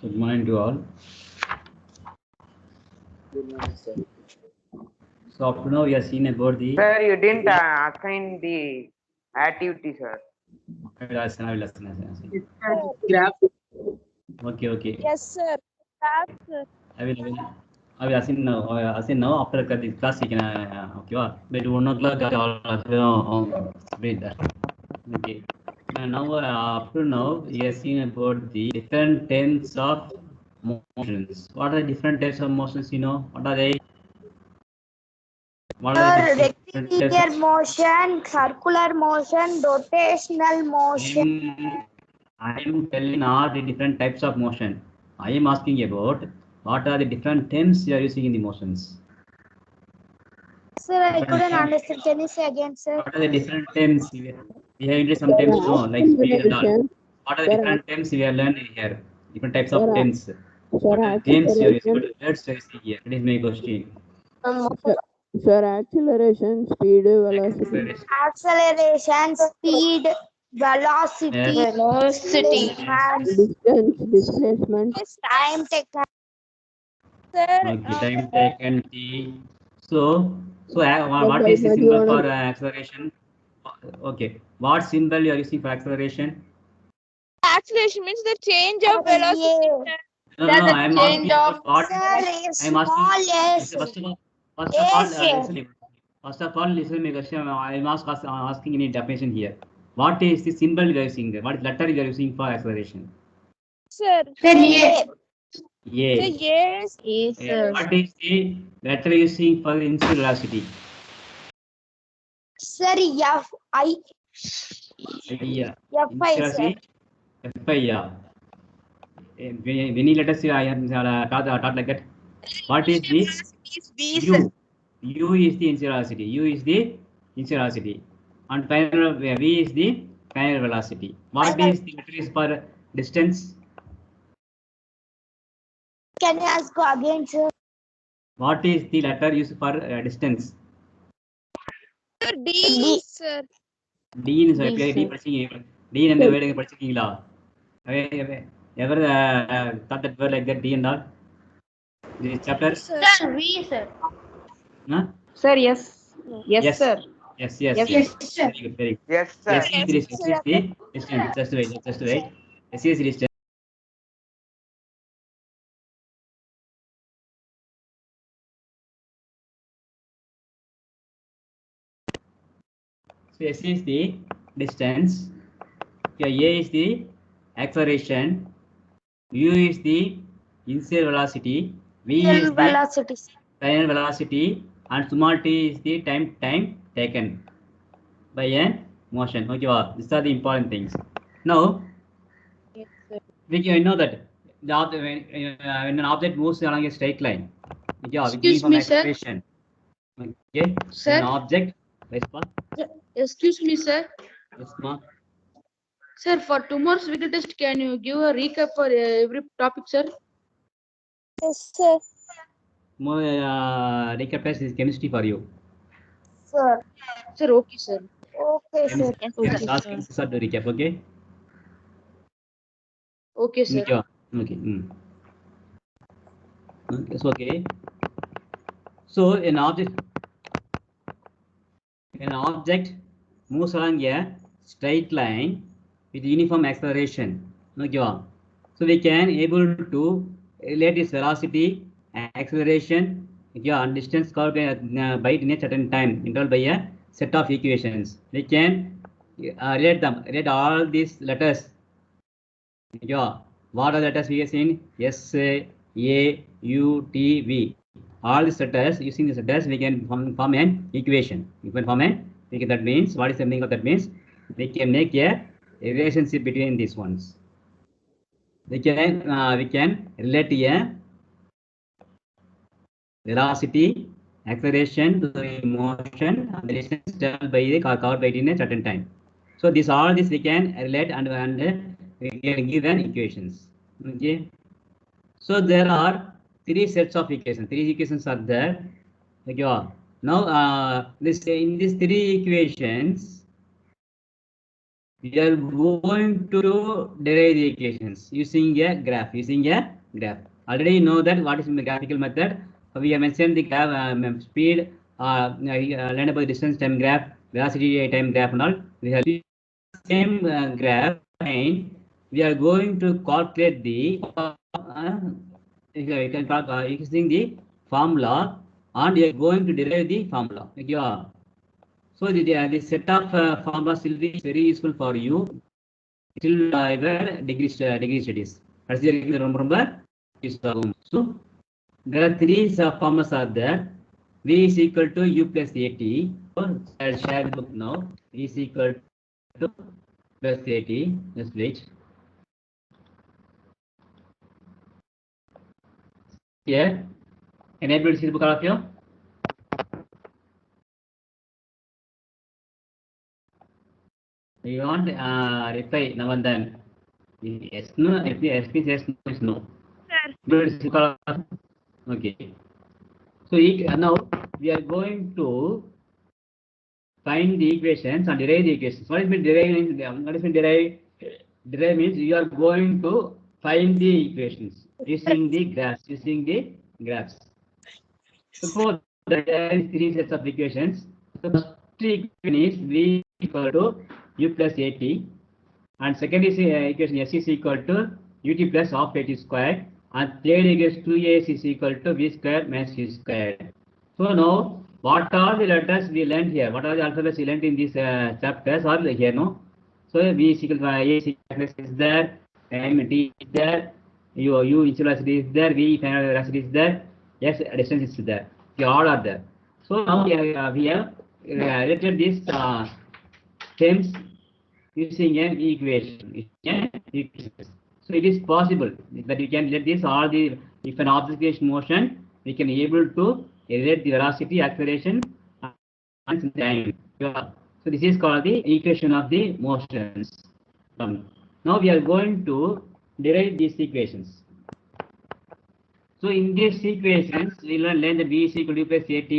Good morning to all. Good morning, sir. So up to now we have seen about the. Sir, you didn't assign the activity, sir. Graph. Okay. Yes, sir. That, sir. I will assign now after the class we can okay. But 1 o'clock all read that. Okay. Now up to now we have seen about the different types of motions. What are the different types of motions? You know what are they? What are the different types rectilinear motion, circular motion, rotational motion. I am telling all the different types of motion. I am asking about what are the different terms you are using in the motions. Sir, I Different couldn't terms. understand. Can you say again, sir? What are the different terms we have used sometimes like speed and all. What are the different terms we are learning here? Different types of terms. What are the terms you are using? What are the words you are using here? That is my question. Sir, acceleration, speed, velocity. Acceleration, speed, velocity, Distance, displacement. time taken. Sir, Okay, time taken T. So what is the symbol for acceleration? Okay, what symbol you are using for acceleration? acceleration means the change of velocity. No, I am asking about what. I am asking. S. First of all, listen me question. I am asking any definition here. What is the symbol you are using? What is letter you are using for acceleration? Sir, A. yes. What is the letter using for initial velocity? Sir, F I. Yeah. F5, sir. F5. Many letters I am taught like that. What is this? U. U is the initial velocity. U is the initial velocity. And final V is the final velocity. What is the letter for distance? Can you ask again, sir? What is the letter used for distance? D, sir. D is D படிச்சீங்க D என்ற word படிச்சிருக்கீங்களா ever thought that word like that D and all this chapter Sir, V, sir. huh? Sir, yes. Yes, sir. Yes. Sir. Very good. Yes, sir. Yes is the distance. Just wait. Yes is the distance. So S is the distance. Here A is the acceleration. U is the initial velocity. V is the velocity. final velocity, and small t is the time taken by a motion. Okay, wow. These are the important things. Now, we can know that when an object moves along a straight line, okay, Excuse me, sir. acceleration. Okay, Sir? an object. Excuse me, sir. Yes, ma. Sir, for tomorrow's weekly test, can you give a recap for every topic, sir? Yes, sir. More recap test is chemistry for you. Sir. Sir, okay, sir. Okay, sir. Just asking sir to recap. Okay. Okay, sir. Okay. It's okay. So an object moves along a straight line with uniform acceleration. Okay. So we can able to relate its velocity, acceleration, and distance covered by in a certain time interval by a set of equations. We can relate all these letters. What are the letters we have seen? S, A, U, T, V. All these letters, using these letters, we can form an equation. That means, what is the meaning of that means? We can make a relationship between these ones. We can relate a velocity, acceleration to the motion, and the distance traveled by the covered by it in a certain time. So all this we can relate and we can give an equations. Okay. So there are three sets of equations. Three equations are there. Okay. Now in these three equations, we are going to derive the equations using a graph. Already you know that what is the graphical method. We have mentioned the graph speed, learned about distance time graph, velocity time graph and all. We have same graph, and we are going to calculate the using the formula, and we are going to derive the formula. Okay. So the set of formulas will be very useful for you till your degree studies. That's the remember. So there are three formulas are there. V is equal to U plus AT. So I'll share the book now. V is equal to plus AT. Just wait. Here, enable to see the book all of you. You want reply now and then. Yes, no, if the SP says no, is no. Sir. Okay. So now we are going to find the equations and derive the equations. What is mean derive? What is mean derive? Derive means you are going to find the equations using the graphs. Suppose there is three sets of equations. The first equation is V equal to U plus AT, and second is equation S is equal to UT plus half AT squared, and third equation 2AS is equal to V squared minus U squared. So now, what are the letters we learned here? What are the alphabets we learned in these chapters? Are here, no? So V is equal to A is there, M T is there, U initial velocity is there, V final velocity is there, S distance is there. They all are there. So now we have related these terms using an equation. So it is possible that you can let this all the, if an object is in motion, we can able to relate the velocity, acceleration, and time. So this is called the equation of the motions. Now we are going to derive these equations. So in these equations, we learn that V is equal to U plus AT,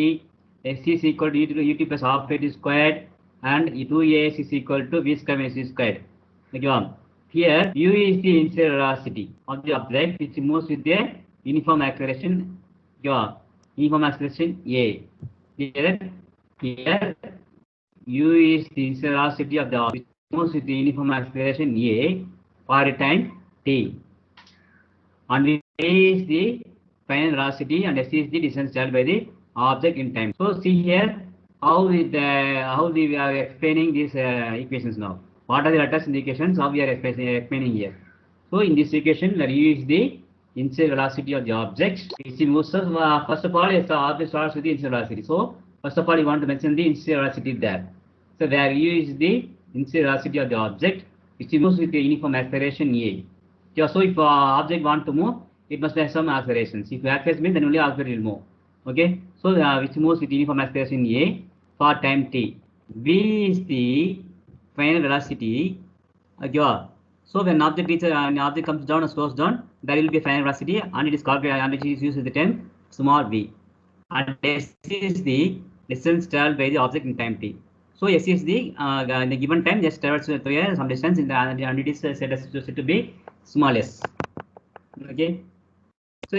S is equal to UT plus half AT squared, and 2AS is equal to V squared minus U squared. Okay. Here, U is the initial velocity of the object which moves with a uniform acceleration. Yeah. Uniform acceleration A. Here, U is the initial velocity of the object which moves with the uniform acceleration A for a time T. And A is the final velocity and S is the distance traveled by the object in time. So see here how we are explaining these equations now. What are the letters in the equations? How we are explaining here. So in this equation, where U is the initial velocity of the object. It moves. First of all, the object starts with the initial velocity. So first of all, you want to mention the initial velocity there. So where U is the initial velocity of the object, which moves with the uniform acceleration A. Yeah, so if object want to move, it must have some accelerations. If acceleration means then only object will move. Okay, so which moves with uniform acceleration A for time t. V is the final velocity. Okay, so when an object comes down or slows down, there will be a final velocity, and it is calculated, and it is used with the term small v. And S is the distance traveled by the object in time t. So S is the in the given time just travels through some distance in the, and it is said to be small s. Okay. So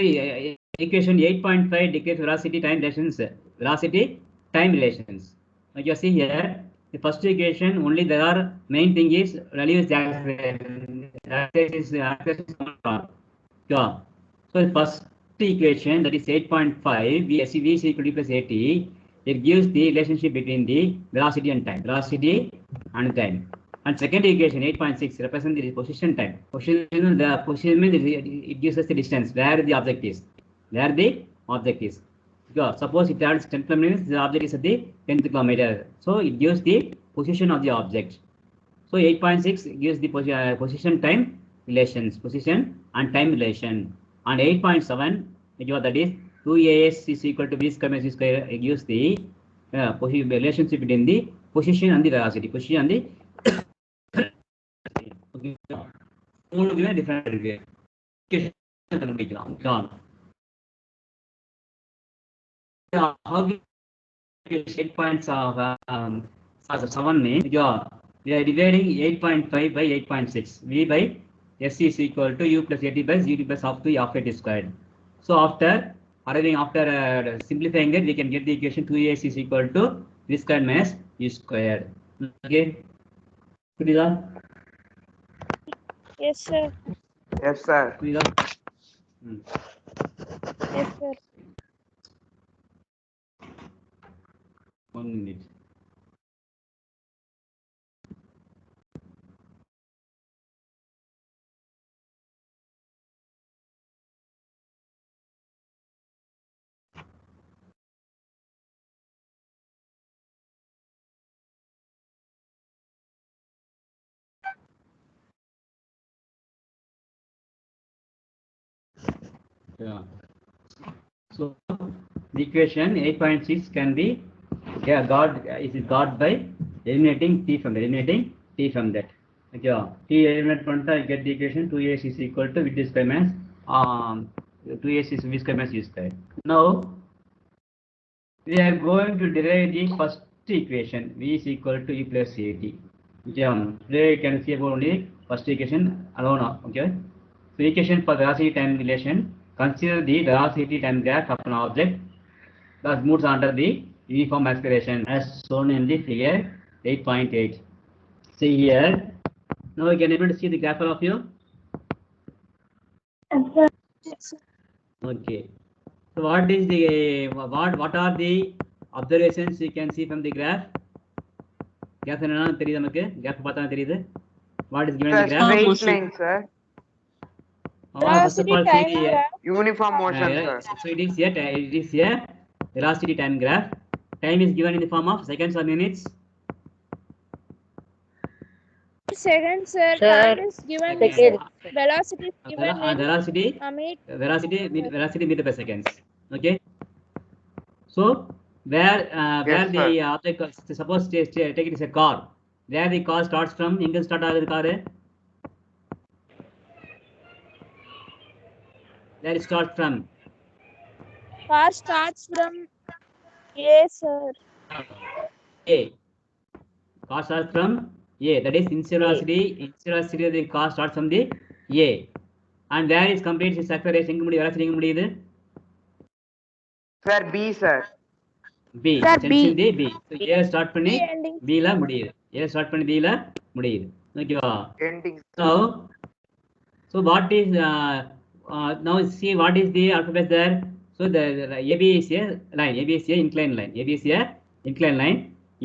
equation 8.5 declares velocity time relations. Velocity time relations. Like you see here, the first equation only there are main thing is value is acceleration. Yeah. So the first equation, that is 8.5, V is equal to plus 80. It gives the relationship between the velocity and time. And second equation 8.6 represents the position time. Position means it gives us the distance where the object is. Yeah, suppose it travels 10 kilometers, the object is at the 10th kilometer. So it gives the position of the object. So 8.6 gives the position time relations, position and time relation. And 8.7, that is 2AS is equal to V square minus U square. It gives the relationship between the position and the velocity. Position and the different review. How 8 points of 7 में जो We are dividing 8.5 by 8.6. V by S is equal to U plus AT plus UT plus half to half AT squared. So after simplifying that, we can get the equation 2AS is equal to V squared minus U squared. Okay. Purida? Yes, sir. Yes, sir. Purida? Yes, sir. 1 minute. Yeah. So the equation 8.6 can be got by eliminating t from that. Okay. T eliminate panta, I get the equation 2as is equal to V square minus 2as is V square minus U square. Now we are going to derive the first equation V is equal to U plus AT. Okay. Today you can see about only first equation alone. Okay. So equation for velocity time relation. Consider the velocity time graph of an object that moves under the uniform acceleration as shown in the figure 8.8. See here. Now you can able to see the graph of you. Okay. So what is the what are the observations you can see from the graph? Graph enna theriyudha namakku? Graph paatha theriyudhu. What is given in the graph? Straight line, sir. First of Velocity all, see time the graph. Uniform motion, sir. so it is a velocity time graph. Time is given in the form of seconds or minutes. Seconds, sir. Sir, Time is given. second. Velocity is given in Velocity meter per seconds. Okay. So where Yes, the sir. object, suppose take it as a car, where the car starts from, எங்க start ஆகுது car? Where it starts from? Car starts from A, sir. A. Car starts from A. That is initial velocity. Initial velocity of the car starts from the A. And where is completes its acceleration? எங்க முடியுது? velocity எங்க முடியுது? Sir, B, sir. B. Sir, It B. ends in the B. So A start பண்ணி B ending. B ல முடியுது. A start பண்ணி B ல முடியுது. ஓகேவா? Ending. So what is now see what is the alphabet there? So the AB is a line. AB is a inclined line. AB is a inclined line.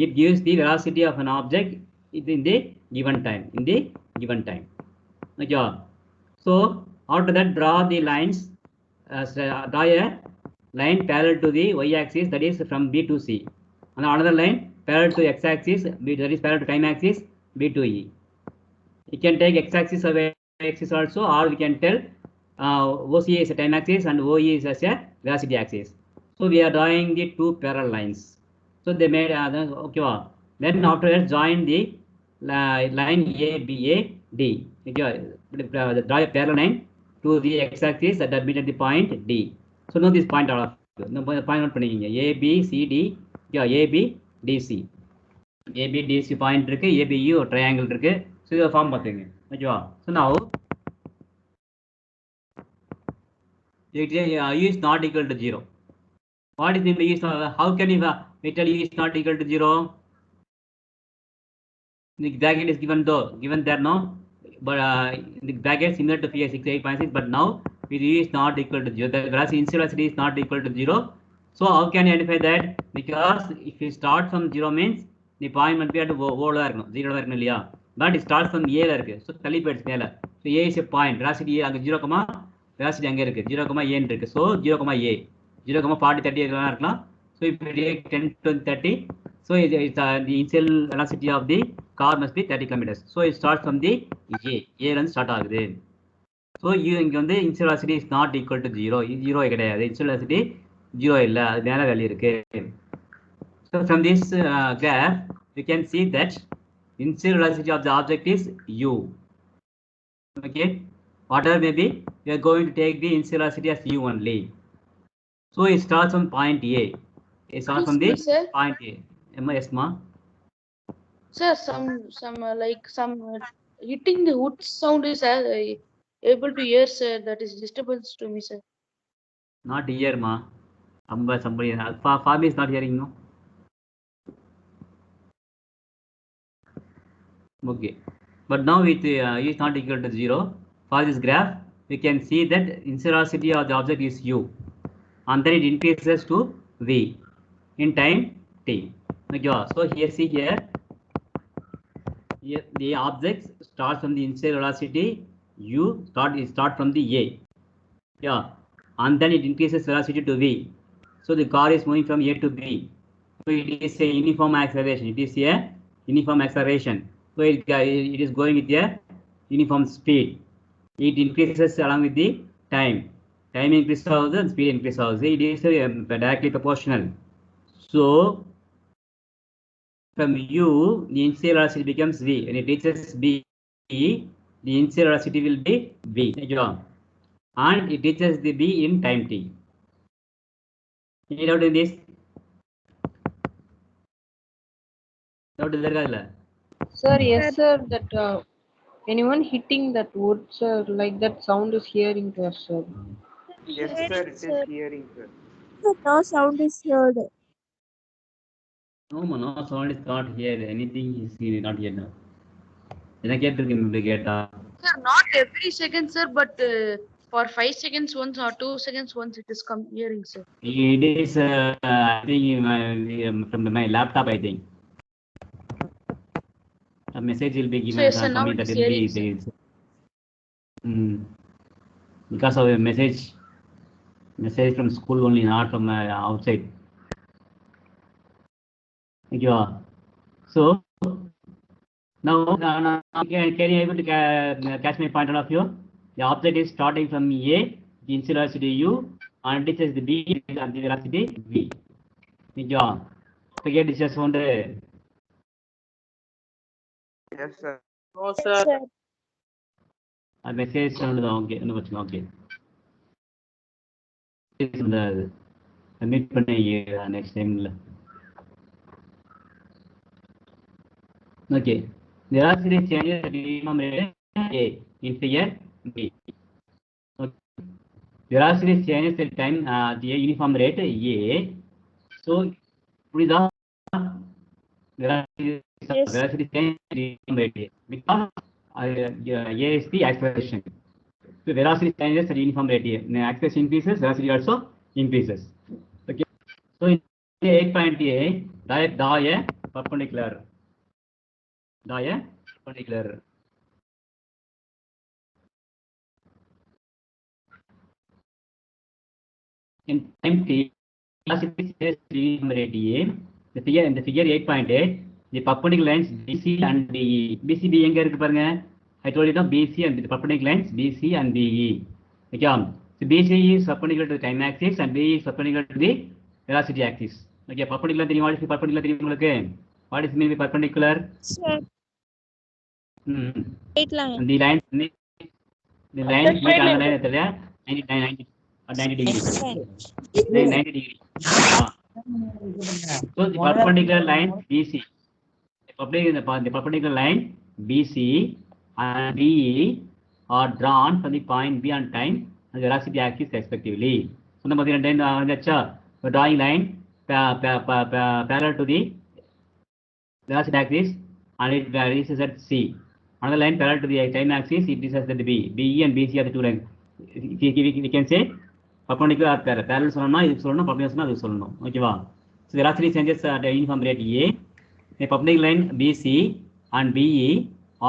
It gives the velocity of an object in the given time. Okay. So after that, draw the lines. Draw a line parallel to the y-axis, that is from B to C, and another line parallel to x-axis, that is parallel to time axis, B to E. You can take x-axis or y-axis also, or we can tell OCA is a time axis and OE is as a velocity axis. So we are drawing the two parallel lines. So they made okay. Then after that, join the line ABAD. Okay. Draw a parallel line to the x-axis that meet at the point D. So know this point out of no point out பண்ணிங்க ABCD. Yeah, ABDC. ABDC point இருக்கு, ABU ஒரு triangle இருக்கு. So இத form பாத்துங்க. ஓகேவா? So now U is not equal to 0. What is the U is not, how can we tell U is not equal to 0? The bracket is given there no, but the bracket similar to figure 6.8.6, but now U is not equal to 0. The initial velocity is not equal to 0. So how can you identify that? Because if you start from 0 means the point must be at O la இருக்கணும், 0 la இருக்கணும் இல்லையா? But it starts from A la இருக்கு. So தள்ளி போயிடுச்சு மேல. So A is a point. Velocity அங்க 0, velocity அங்க இருக்கு. 0, A இருக்கு. So 0, A. 0, 40, 30 இருக்கலாம். So if you take 10 to 30, so it's the initial velocity of the car must be 30 kilometers. So it starts from the A. A ல start ஆகுது. So இங்க வந்து initial velocity is not equal to 0. 0 கிடையாது. Initial velocity 0 இல்ல, அது மேல value இருக்கு. So from this graph we can see that initial velocity of the object is U. Okay, whatever may be, we are going to take the initial velocity as U only. So it starts from point A. It starts from the Excuse me, sir. point A. Yes, ma. Sir, some like some hitting the wood sound is able to hear, sir. That is disturbance to me, sir. Not here, ma. Somebody. Fabi is not hearing, no. Okay, but now with e is not equal to 0. For this graph, we can see that initial velocity of the object is u, and then it increases to v in time t. Okay, so here see here the objects start from the initial velocity u start from the a, yeah, and then it increases velocity to v. So the car is moving from a to b. So it is a uniform acceleration. It is a uniform acceleration. So it is going with a uniform speed. It increases along with the time. Time increases also, and speed increases also. It is directly proportional. So from u, the initial velocity becomes v. When it reaches b, the initial velocity will be v, and it reaches the b in time t. Any doubt in this? Doubt is there? Sir, yes, sir. That anyone hitting that wood, sir, like that sound is hearing to us, sir. Yes, sir, it is hearing, sir. No sound is heard. No, no sound is not here. Anything is not here now. Sir, not every second, sir, but for 5 seconds once or 2 seconds once it is hearing, sir. It is, I think, from my laptop, I think. A message will be given. So, yes, sir, now it is hearing, sir. Because of a message from school only, not from outside. Thank you. So now can you able to catch my point of view? The object is starting from A, the initial velocity u, and this is the b, and the velocity v. Thank you. Forget this just one. Yes, sir. No, sir. A message sound okay. Okay. Submit பண்ண next time. Okay. The velocity changes at minimum rate a in figure b. Okay. The velocity changes at time the uniform rate a. So with the velocity change uniform rate a, because a is the acceleration. So velocity changes at uniform rate a. The acceleration increases, velocity also increases. Okay. So in 8.a, draw a perpendicular. Perpendicular. In time t, velocity changes at uniform rate a. The figure 8.8, the perpendicular lines BC and DE. BCB எங்க இருக்கு பாருங்க? I told you now BC and the perpendicular lines BC and DE. Okay. So BC is perpendicular to the time axis and DE is perpendicular to the velocity axis. Okay. Perpendicular தெரியும். What is the perpendicular தெரியும் உங்களுக்கு? What is mean by perpendicular? Sir, straight line. And the line meet on the line at 90 degrees. 90 degrees. So the perpendicular line BC, the perpendicular line BC and DE are drawn from the point B on time and the velocity axis respectively. So the drawing line parallel to the velocity axis and it reaches at C. Another line parallel to the time axis, it reaches at the B. BE and BC are the two lines. We can say perpendicular or parallel சொல்லணும்னா இதுக்கு சொல்லணும், perpendicular சொன்னா அதுக்கு சொல்லணும். ஓகேவா? So velocity changes at the uniform rate A. A perpendicular line BC and BE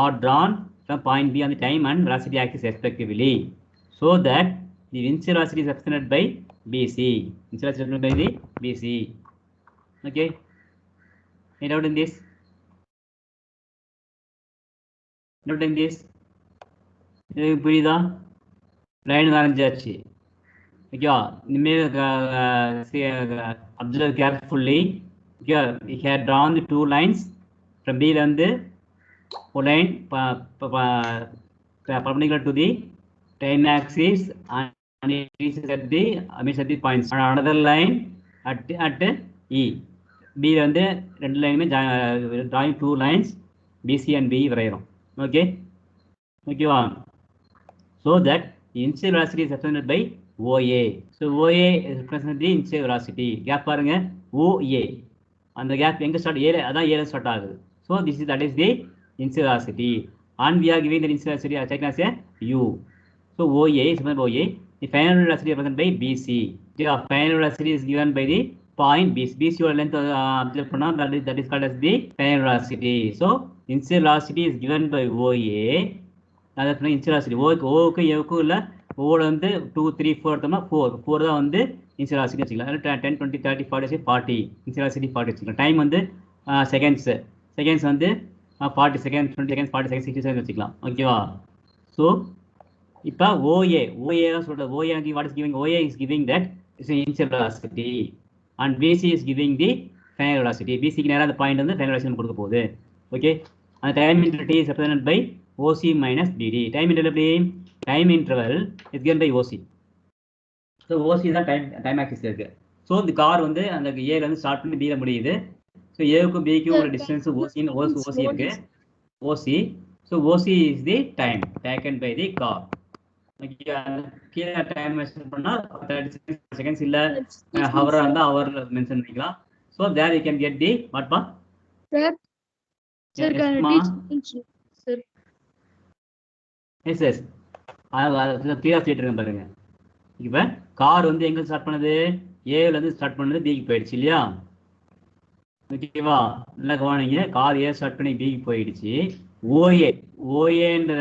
are drawn from point B on the time and velocity axis respectively, so that the initial velocity is represented by BC. Initial velocity is represented by the BC. Okay. Any doubt in this? Doubt in this? புரியுதா? Line வரைஞ்சாச்சு. Okay, observe carefully. Okay, we have drawn the two lines from B and the line perpendicular to the time axis and it reaches at the points. And another line at E. B வந்து ரெண்டு லைனுமே drawing two lines BC and B வரையறோம். Okay ஓகேவா? So that initial velocity is represented by OA. So OA is represented the initial velocity. Gap பாருங்க OA. அந்த gap எங்க start A அதான் A start ஆகுது. So this is that is the initial velocity and we are giving the initial velocity as taken as a U. So OA is represented by OA. The final velocity is represented by BC. The final velocity is given by the point BC. BC or length observe பண்ணா that is called as the final velocity. So initial velocity is given by OA. அதாவது initial velocity ஓக்கு ஏவுக்கும் இல்லை ஓட வந்து 2 3 4 எடுத்தோம்னா 4 தான் வந்து initial velocity வச்சுக்கலாம். 10 20 30 40 40 initial velocity 40 வச்சுக்கலாம். டைம் வந்து செகண்ட்ஸ் வந்து 40 செகண்ட் 20 செகண்ட்ஸ் 40 செகண்ட் 60 செகண்ட் வச்சுக்கலாம். ஓகேவா? ஸோ இப்போ OA தான் சொல்கிறது. what is giving OA is giving that is initial velocity and BC is giving the final velocity. BCக்கு நேராக அந்த பாயிண்ட் வந்து final velocity கொடுக்க போகுது. ஓகே, அந்த time interval T is represented by OC minus BD. Time interval is given by OC. So OC தான் time axis இருக்கு. So இந்த car வந்து அந்த ஏல வந்து ஸ்டார்ட் பண்ணி B ல முடியுது. ஸோ ஏவுக்கும் பிக்கும் ஒரு டிஸ்டன்ஸ் OC இருக்கு. OC. So OC is the time taken by the car. கீழே டைம் மென்ஷன் பண்ணா 30 செகண்ட்ஸ் இல்ல ஹவரா இருந்தா ஹவர்ல மென்ஷன் பண்ணிக்கலாம். So there you can get the what pa? Sir, can I teach sir? Yes clear சொல்லிட்டு பாருங்க. இப்போ கார் வந்து எங்க ஸ்டார்ட் பண்ணுது? ஏல இருந்து ஸ்டார்ட் பண்ணது பிக்கு போயிடுச்சு இல்லையா? ஓகேவா? நல்லா கவனிங்க. கார் ஏ ஸ்டார்ட் பண்ணி பிக்கு போயிடுச்சு. ஓஏன்ற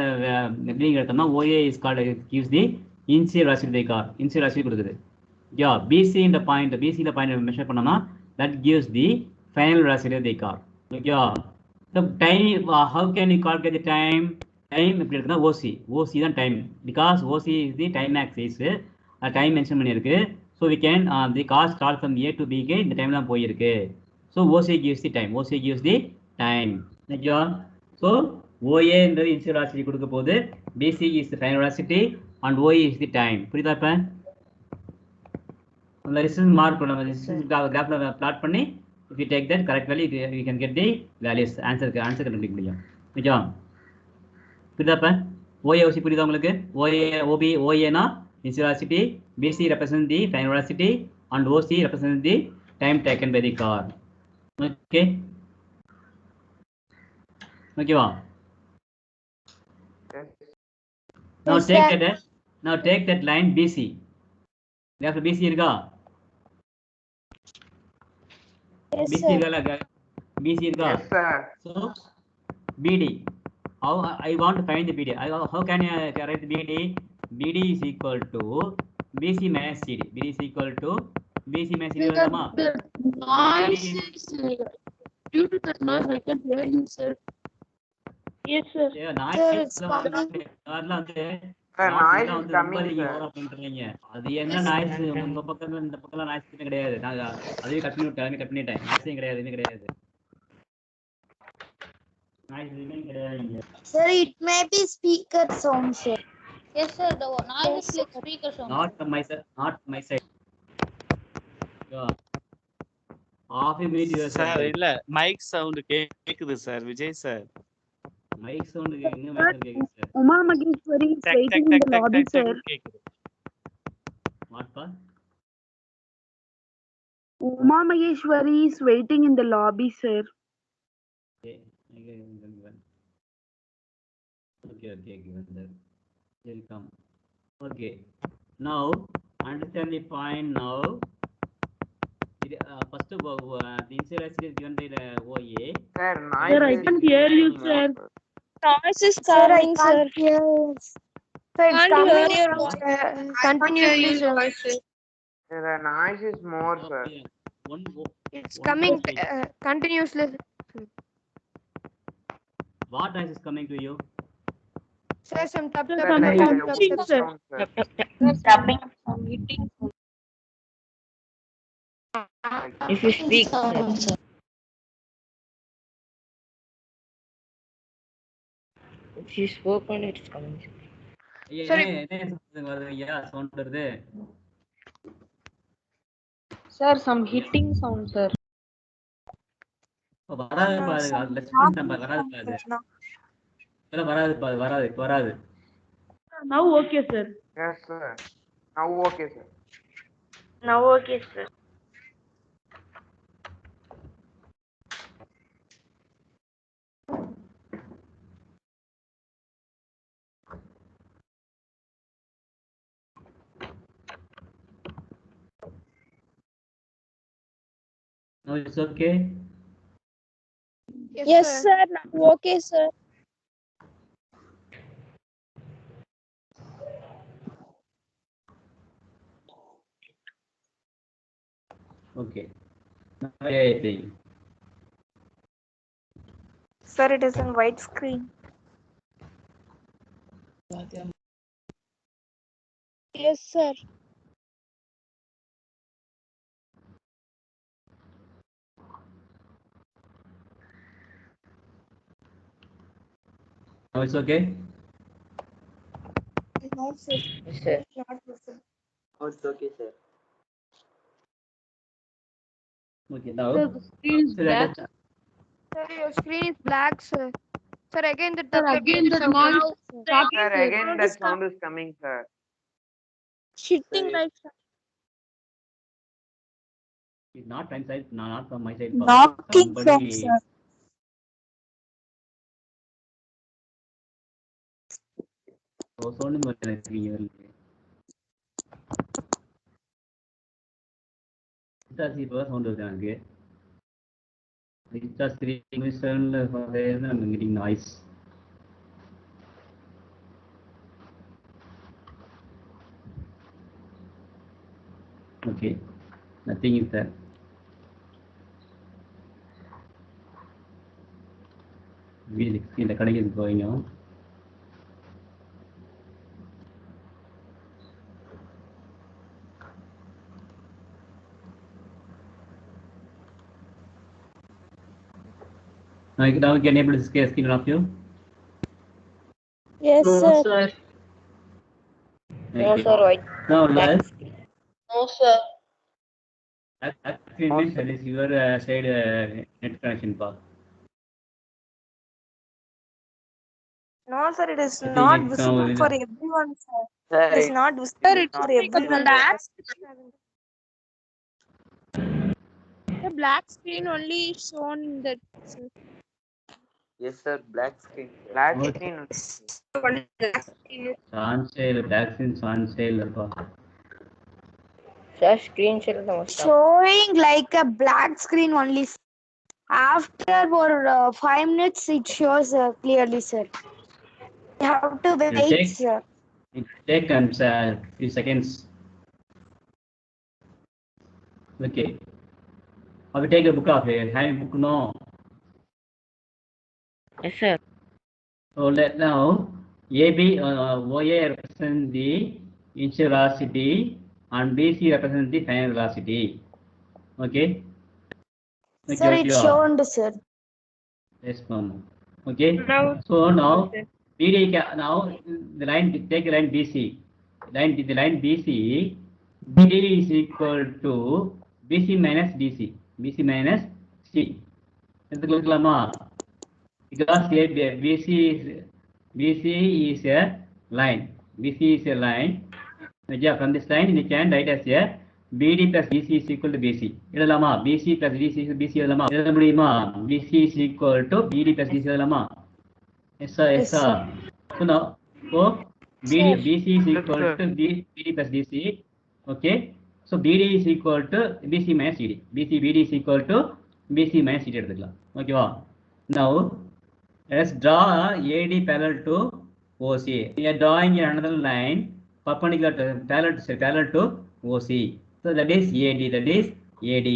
எப்படிங்க எடுத்தோம்னா OA is called gives the initial velocity of the car. initial velocity கொடுக்குது. யா BC இந்த பாயிண்ட் மெஷர் பண்ணோம்னா that gives the final velocity of the car. ஓகேவா? So time, how can you calculate the time? Time எப்படி இருக்குன்னா OC தான் time because OC is the time axis. Time mention பண்ணியிருக்கு. So we can the car start from A to B க்கு இந்த time தான் போயிருக்கு. So OC gives the time. ஓகேவா? So OAன்றது initial velocity கொடுக்க போது, BC is the final velocity and OA is the time. புரியுதா? இப்போ அந்த ரெசிஸ்டன்ஸ் மார்க் பண்ண ரெசிஸ்டன்ஸ் கிராஃப்ல பிளாட் பண்ணி if you take that correctly you can get the values answer கண்டுபிடிக்க முடியும். ஓகேவா? புரியுதா? இப்போ OA புரியுதா உங்களுக்கு? OA னா initial velocity, BC represents the final velocity and OC represents the time taken by the car. Okay? ஓகேவா? Now take that line BC. Therefore BC இருக்கா? Yes, BC sir. BC இருக்கா? Yes, sir. So BD. How I want to find the BD? How can I write the BD? BD is equal to BC minus CD. BD is equal to BC minus CD. வருமா? The noise is due to the noise I can hear you, sir. Yes, sir. Yeah, Sir, it's Sir, noise is coming, sir. அது என்ன noise? உங்க பக்கத்துல இந்த பக்கத்துல noise கிடையாது. நான் அதுவே கட் பண்ணிட்டேன். நாய்ஸே கிடையாது. Noise கிடையாது. Sir, it may be speaker sound, sir. Yes, sir. The noise is like speaker sound. Not my side. Yeah. Half a minute you sir இல்ல மைக் சவுண்ட் கேக்குது sir. Vijay sir mic sound எங்க mic கேக்குது sir? Uma Maheshwari is waiting in the lobby, sir. கேக்குது. What pa? Uma Maheshwari is waiting in the lobby, sir. Okay, given that. Welcome. Okay. Now understand the point now. First of all, the initial velocity is given by the OA. Sir, noise Sir, I is can't hear you, more, sir. Noise is Sir, I coming, sir. can't hear. Sir, it's Can't hear coming your continuously, sir. Sir, the noise is more, sir. Okay. It's One coming question. continuously. What noise is coming to you? Sir, some tap Sir, tap some There is tap a tap hitting, tap. sir. sound, sir. Tapping, some hitting. If you speak, sir. If you spoke on it, it's coming. Sorry. என்ன வருது? ஐயா sound வருது. Sir, some hitting sound, sir. வராது பாருங்க, அது லட்சுமண் நம்ம வராது பாரு. இதெல்லாம் வராது பாரு, வராது. Now okay, sir. Yes, sir. Now okay, sir. Now okay, sir. Now it's okay. Yes, sir. Now okay, sir. Okay. Now I think. Sir, it is in white screen. Yes, sir. Now it's okay. No, sir. Yes, sir. Not visible. Oh, it's okay, sir. Okay, now. Sir, the screen is So that black. Sir, your screen is black, sir. Sir, again the Sir, tap again the sound. noise starting, Sir, sir. again that sound is coming, sir. Shitting Sir, like It's not time side, not from my side. knocking from Somebody. sir. So sound வந்துருக்கு. It's இப்போ sound வருது எனக்கு. It's just 3 minutes I'm getting noise. Okay, nothing is there. Really, the recording is going on. Now you can able to see screen of you. Yes, no, sir. sir. No, Okay. sir. White. Now let's. No, sir. Actually, means that is your side net connection path. No, sir, it is I think not it's visible now- for everyone, sir. Sir, It is not visible Sir, it's for like a everyone. black. The black screen only shown in that. Sir. yes, sir. Black screen. Sir. Black Okay. screen. Only black screen is On sale, vaccines on sale. Sir, screen share the most. Showing like a black screen only. After for 5 minutes, it shows clearly, sir. You have to You wait, take- sir. It takes few seconds. Okay. I will take a book of it. Hand book no. Yes, sir. So let now AB OA represent the initial velocity and BC represent the final velocity. Okay. Okay, Sir, it's shown, sir. Yes, ma'am. Okay. now. So now BD now the line, take the line BC. The line BC, BD is equal to BC minus DC. BC minus C. எடுத்துக்கலாமா? Because BC is a line. BC is a line. Yeah, from this line you can write as a BD plus DC is equal to BC. எழுதலாமா? BC plus DC is BC எழுதலாமா? எழுத முடியுமா? BC is equal to BD plus DC எழுதலாமா? Yes, sir. Yes, sir. So now, BC is equal to BD plus DC. Okay. So BD is equal to BC minus CD. BD is equal to BC minus CD எடுத்துக்கலாம். ஓகேவா? Now let's draw AD parallel to OC. We are drawing another line perpendicular to parallel to OC. So that is AD. That is AD.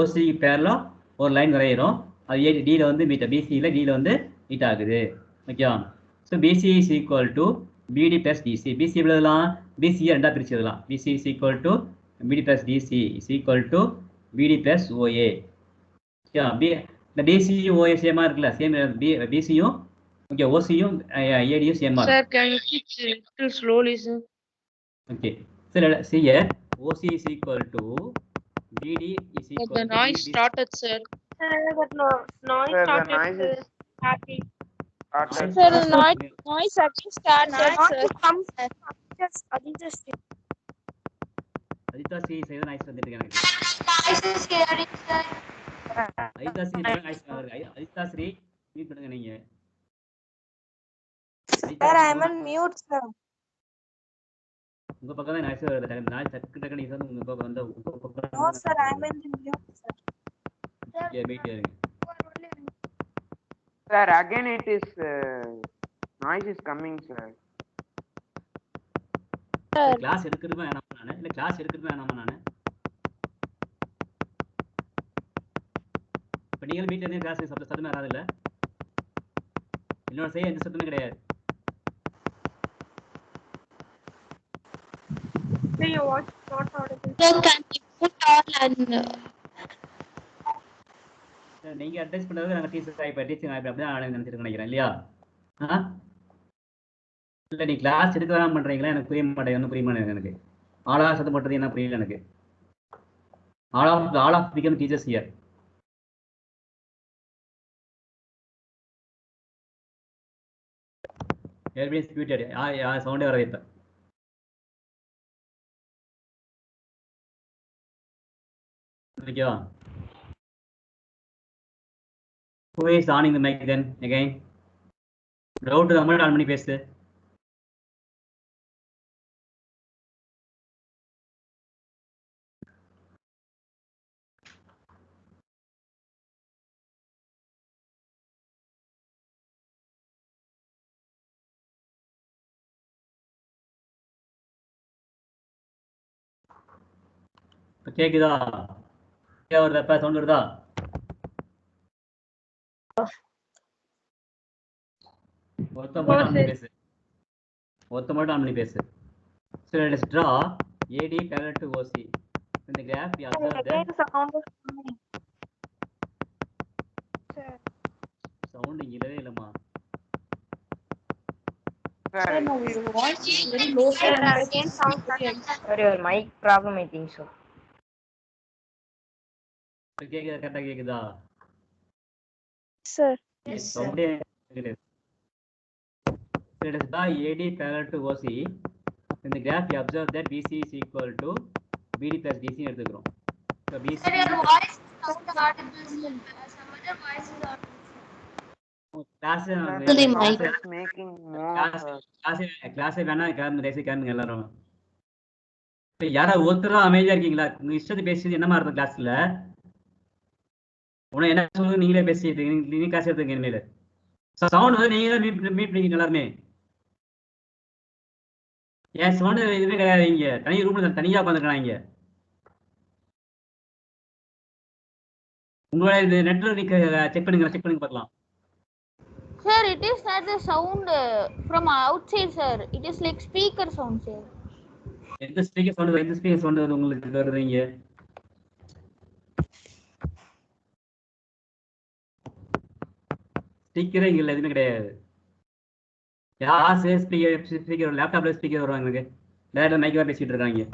OC parallel ஒரு line வரைகிறோம். அது AD ல வந்து meet, BC ல D ல வந்து meet ஆகுது. ஓகேவா? So BC is equal to BD plus DC. BC எழுதலாம். BC ரெண்டா பிரிச்சு எழுதலாம். BC is equal to BD plus DC is equal to BD plus OA. இந்த BCயும் OA சேமா இருக்குல்ல, சேம் BCயும் ஓகே OCயும் ADயும் சேமா Sir, இருக்கு. can you speak little slowly, sir? Okay. So let us see here. OC is equal to BD is equal The to noise BC. started, sir. Noise Sir, the started noise is happening. started. Sir, the noise again started, sir. Aditha Sri செய்த noise வந்துட்டு இருக்கு எனக்கு. Aditha Sri செய்த noise வருது. Aditha Sri meet பண்ணுங்க நீங்க. Sir, I am on mute, sir. உங்க பக்கம் தான் நாய்ஸ் வருது. நாய்ஸ் டக்கு நீங்க வந்து உங்க பக்கம் வந்து உங்க பக்கம். No, sir, I am in the mute, sir. Wait இருங்க. Sir, again it is noise is coming, sir. Class எடுக்கிறது வேணாமா நானு? இல்ல கிளாஸ் எடுக்கிறது வேணாமா நானு? இப்ப நீங்க வீட்ல இருந்து கிளாஸ் சத்தமே வராது இல்ல? என்னோட செய்ய எந்த சத்தமே கிடையாது. Sir, your voice is not audible. So can you put all and நீங்க அட்வைஸ் பண்றது நாங்க டீச்சர் அப்படிதான் நான் நினைச்சிட்டு நினைக்கிறேன் இல்லையா? இல்ல நீ கிளாஸ் எடுக்க வேணாம் பண்றீங்களா? எனக்கு புரிய மாட்டேங்குது. ஒன்றும் புரிய மாட்டேங்குது எனக்கு. ஆல் ஆஃப் சத்தம் போட்டது என்ன புரியல எனக்கு. All of become teachers here. everybody is muted. சவுண்டே வர வைப்பேன். ஓகேவா? Who is on in the mic then again? Doubt amount on பண்ணி பேசு. கேக்குதா? வருதா? சவுண்ட் வருதா? ஒருத்த மட்டும் ஆன் பண்ணி பேசு. So let us draw AD parallel to OC. In the graph we observe that sound இல்லவே இல்லமா. Sir, No, your voice is very low, sir. Again sound started. Sir, your mic problem, I think so. கேக்குதா? கரெக்டா கேக்குதா? Sir. Yes, sir. சவுண்டே கிடையாது. So let us draw AD parallel to OC. In the graph we observe that BC is equal to BD plus DC எடுத்துக்கிறோம். So BC voice is not audible? Some other voice is audible. Class is making more. Class வேணா கிளம்புங்க எல்லாரும். யாரா ஒருத்தரா அமைதியா இருக்கீங்களா? உங்க இஷ்டத்தை பேசி என்னமா இருக்கும் கிளாஸ்ல? உன என்ன சொல்லுங்க நீங்களே பேசிட்டு நீங்க கிளாஸ் எடுத்துங்க இனிமேல். சவுண்ட் வந்து நீங்க மீட் பண்ணீங்க எல்லாருமே. ஏன் சவுண்ட் எதுவுமே கிடையாது. இங்க தனி ரூம்ல தனியா உட்காந்துருக்காங்க. இங்க உங்களோட இது நெட்வொர்க் நீங்க செக் பண்ணுங்க பார்க்கலாம். Sir, it is not the sound from outside, sir. It is like speaker sound, sir. எந்த ஸ்பீக்கர் சவுண்ட் உங்களுக்கு வருது இங்க? ஸ்பீக்கரே இங்க எதுவுமே கிடையாது. யார் ஸ்பீக்கர் லேப்டாப்ல ஸ்பீக்கர் வருவாங்க. எனக்கு டேரக்டா மைக்ல பேசிட்டு இருக்காங்க.